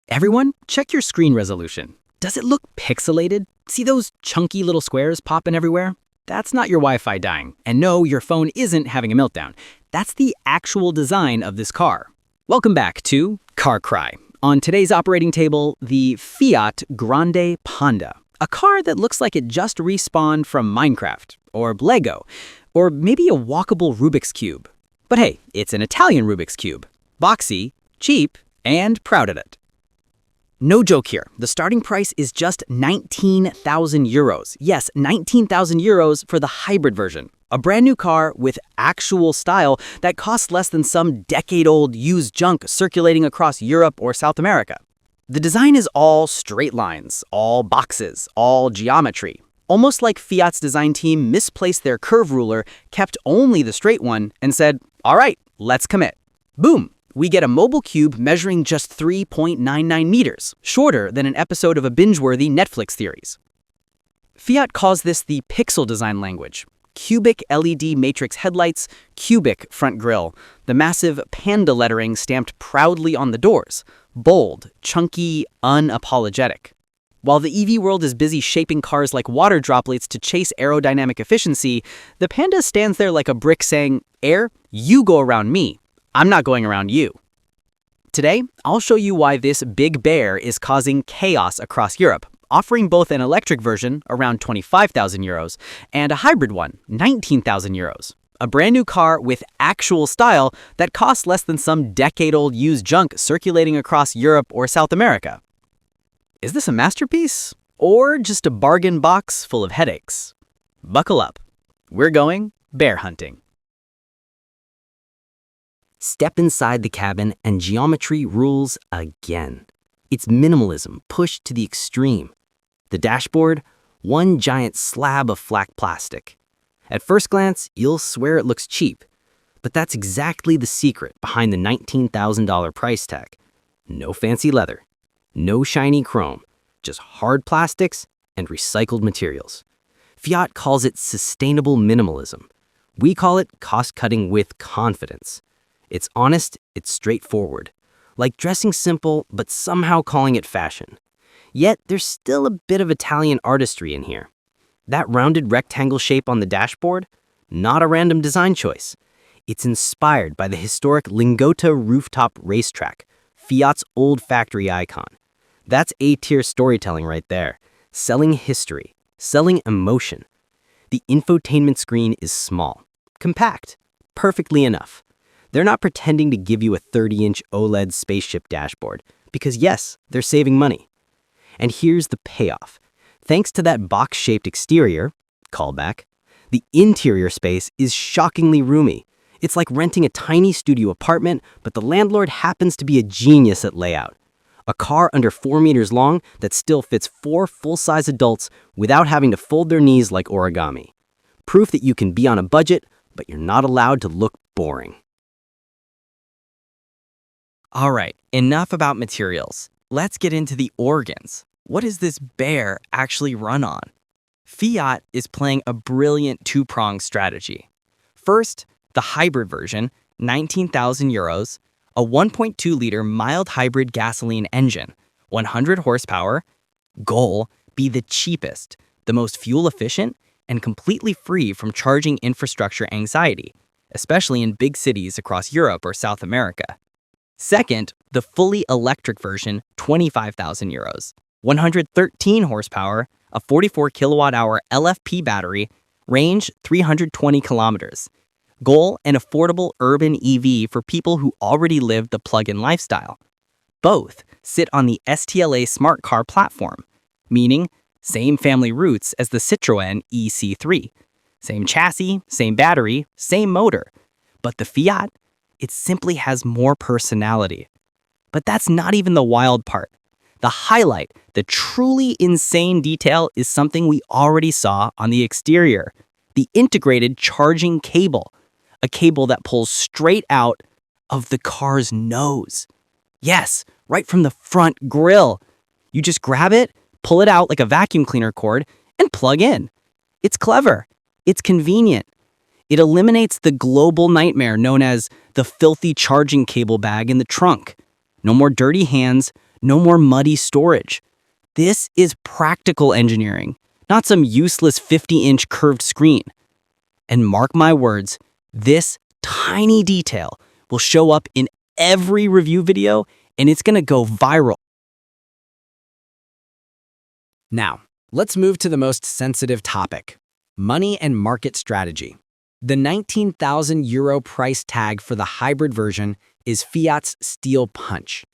Everyone, check your screen resolution. Does it look pixelated? See those chunky little squares popping everywhere? That's not your Wi-Fi dying. And no, your phone isn't having a meltdown. That's the actual design of this car. Welcome back to Carcry. On today's operating table, the Fiat Grande Panda. A car that looks like it just respawned from Minecraft, or Lego, or maybe a walkable Rubik's Cube. But hey, it's an Italian Rubik's Cube. Boxy, cheap, and proud of it. No joke here, the starting price is just 19,000 euros. Yes, 19,000 euros for the hybrid version. A brand new car with actual style that costs less than some decade-old used junk circulating across Europe or South America. The design is all straight lines, all boxes, all geometry. Almost like Fiat's design team misplaced their curve ruler, kept only the straight one, and said, all right, let's commit. Boom! We get a mobile cube measuring just 3.99 meters, shorter than an episode of a binge-worthy Netflix series. Fiat calls this the pixel design language. Cubic LED matrix headlights, cubic front grille, the massive panda lettering stamped proudly on the doors, bold, chunky, unapologetic. While the EV world is busy shaping cars like water droplets to chase aerodynamic efficiency, the Panda stands there like a brick saying, Air, you go around me. I'm not going around you. Today, I'll show you why this big bear is causing chaos across Europe, offering both an electric version, around 25,000 euros, and a hybrid one, 19,000 euros. A brand new car with actual style that costs less than some decade-old used junk circulating across Europe or South America. Is this a masterpiece? Or just a bargain box full of headaches? Buckle up. We're going bear hunting. Step inside the cabin and geometry rules again. It's minimalism pushed to the extreme. The dashboard, one giant slab of flat plastic. At first glance, you'll swear it looks cheap, but that's exactly the secret behind the $19,000 price tag. No fancy leather, no shiny chrome, just hard plastics and recycled materials. Fiat calls it sustainable minimalism. We call it cost-cutting with confidence. It's honest, it's straightforward, like dressing simple but somehow calling it fashion. Yet there's still a bit of Italian artistry in here. That rounded rectangle shape on the dashboard, not a random design choice. It's inspired by the historic Lingotto rooftop racetrack, Fiat's old factory icon. That's A-tier storytelling right there, selling history, selling emotion. The infotainment screen is small, compact, perfectly enough. They're not pretending to give you a 30-inch OLED spaceship dashboard, because yes, they're saving money. And here's the payoff. Thanks to that box-shaped exterior, callback, the interior space is shockingly roomy. It's like renting a tiny studio apartment, but the landlord happens to be a genius at layout. A car under 4 meters long that still fits 4 full-size adults without having to fold their knees like origami. Proof that you can be on a budget, but you're not allowed to look boring. All right, enough about materials. Let's get into the organs. What does this bear actually run on? Fiat is playing a brilliant two-pronged strategy. First, the hybrid version, 19,000 euros, a 1.2-liter mild hybrid gasoline engine, 100 horsepower. Goal, be the cheapest, the most fuel-efficient, and completely free from charging infrastructure anxiety, especially in big cities across Europe or South America. Second, the fully electric version, 25,000 euros, 113 horsepower, a 44 kilowatt-hour LFP battery, range 320 kilometers. Goal, an affordable urban EV for people who already live the plug-in lifestyle. Both sit on the STLA Smart Car platform, meaning same family roots as the Citroën EC3. Same chassis, same battery, same motor. But the Fiat, it simply has more personality. But that's not even the wild part. The highlight, the truly insane detail, is something we already saw on the exterior. The integrated charging cable. A cable that pulls straight out of the car's nose. Yes, right from the front grille. You just grab it, pull it out like a vacuum cleaner cord, and plug in. It's clever. It's convenient. It eliminates the global nightmare known as the filthy charging cable bag in the trunk. No more dirty hands, No more muddy storage. This is practical engineering, not some useless 50-inch curved screen. And mark my words, this tiny detail will show up in every review video, and it's gonna go viral. Now, let's move to the most sensitive topic: money and market strategy. The €19,000 price tag for the hybrid version is Fiat's steel punch.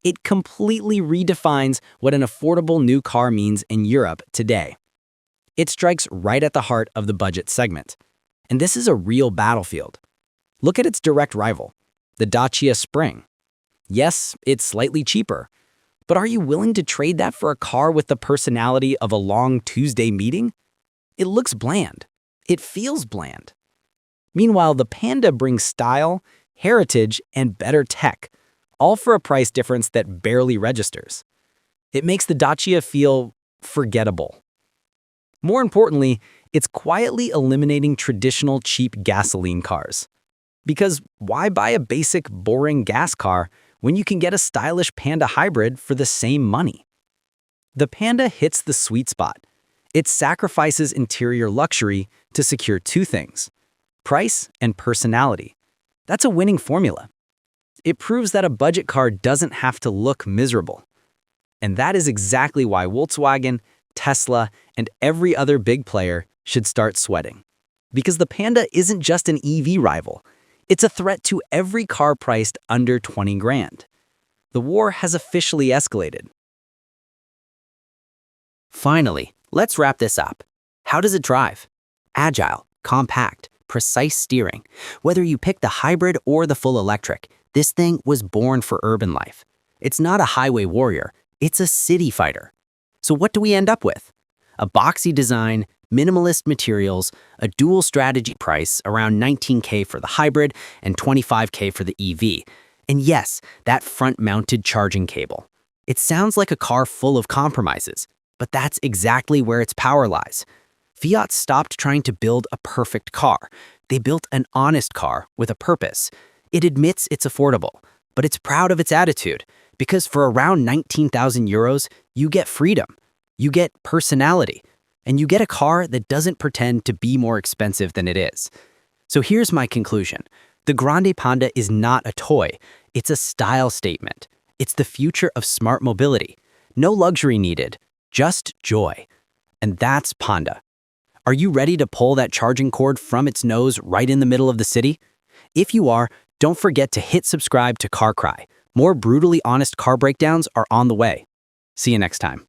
It completely redefines what an affordable new car means in Europe today. It strikes right at the heart of the budget segment. And this is a real battlefield. Look at its direct rival, the Dacia Spring. Yes, it's slightly cheaper, but are you willing to trade that for a car with the personality of a long Tuesday meeting? It looks bland. It feels bland. Meanwhile, the Panda brings style, heritage, and better tech, all for a price difference that barely registers. It makes the Dacia feel forgettable. More importantly, it's quietly eliminating traditional cheap gasoline cars. Because why buy a basic, boring gas car when you can get a stylish Panda hybrid for the same money? The Panda hits the sweet spot. It sacrifices interior luxury to secure two things: price and personality. That's a winning formula. It proves that a budget car doesn't have to look miserable. And that is exactly why Volkswagen, Tesla, and every other big player should start sweating. Because the Panda isn't just an EV rival. It's a threat to every car priced under 20 grand. The war has officially escalated. Finally, let's wrap this up. How does it drive? Agile, compact, precise steering. Whether you pick the hybrid or the full electric, this thing was born for urban life. It's not a highway warrior, it's a city fighter. So what do we end up with? A boxy design, minimalist materials, a dual strategy price around $19K for the hybrid and $25K for the EV. And yes, that front-mounted charging cable. It sounds like a car full of compromises, but that's exactly where its power lies. Fiat stopped trying to build a perfect car. They built an honest car with a purpose. It admits it's affordable, but it's proud of its attitude, because for around €19,000, you get freedom, you get personality, and you get a car that doesn't pretend to be more expensive than it is. So here's my conclusion. The Grande Panda is not a toy. It's a style statement. It's the future of smart mobility. No luxury needed, just joy. And that's Panda. Are you ready to pull that charging cord from its nose right in the middle of the city? If you are, don't forget to hit subscribe to Carcry. More brutally honest car breakdowns are on the way. See you next time.